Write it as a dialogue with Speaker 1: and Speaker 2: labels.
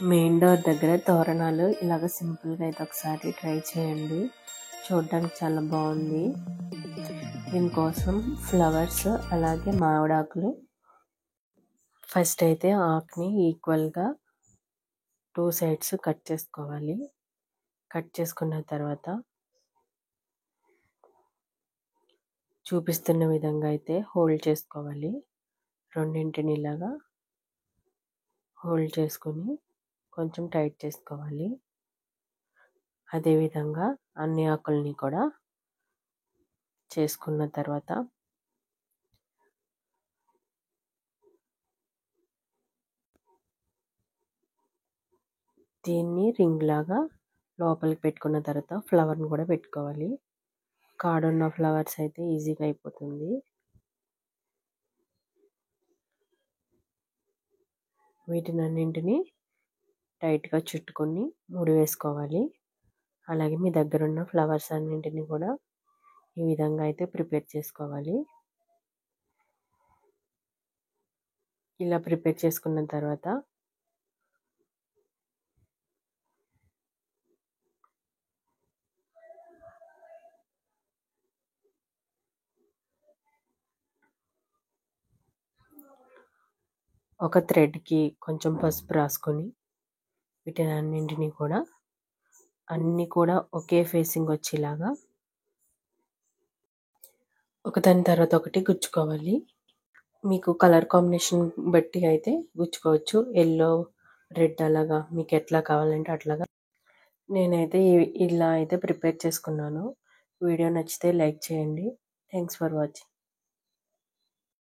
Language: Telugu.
Speaker 1: మెయిన్ డోర్ దగ్గర తోరణాలు ఇలాగ సింపుల్గా అయితే ఒకసారి ట్రై చేయండి. చూడడానికి చాలా బాగుంది. దీనికోసం ఫ్లవర్స్ అలాగే మామిడాకులు ఫస్ట్ అయితే ఆకుని ఈక్వల్గా 2 సైడ్స్ కట్ చేసుకోవాలి. కట్ చేసుకున్న తర్వాత చూపిస్తున్న విధంగా అయితే హోల్డ్ చేసుకోవాలి. రెండింటిని ఇలాగా హోల్డ్ చేసుకొని కొంచెం టైట్ చేసుకోవాలి. అదేవిధంగా అన్ని ఆకుల్ని కూడా చేసుకున్న తర్వాత దీన్ని రింగ్ లాగా లోపలికి పెట్టుకున్న తర్వాత ఫ్లవర్ని కూడా పెట్టుకోవాలి. కాడున్న ఫ్లవర్స్ అయితే ఈజీగా అయిపోతుంది. వీటిని అన్నింటినీ టైట్గా చుట్టుకొని ముడి వేసుకోవాలి. అలాగే మీ దగ్గర ఉన్న ఫ్లవర్స్ అన్నింటినీ కూడా ఈ విధంగా అయితే ప్రిపేర్ చేసుకోవాలి. ఇలా ప్రిపేర్ చేసుకున్న తర్వాత ఒక థ్రెడ్కి కొంచెం పసుపు రాసుకొని వీటిని అన్నింటినీ కూడా అన్నీ కూడా ఒకే ఫేసింగ్ వచ్చేలాగా ఒకదాని తర్వాత ఒకటి గుచ్చుకోవాలి. మీకు కలర్ కాంబినేషన్ బట్టి అయితే గుచ్చుకోవచ్చు. ఎల్లో, రెడ్ అలాగా మీకు ఎట్లా కావాలంటే అట్లాగా. నేనైతే ఇలా అయితే ప్రిపేర్ చేసుకున్నాను. వీడియో నచ్చితే లైక్ చేయండి. Thanks for watching.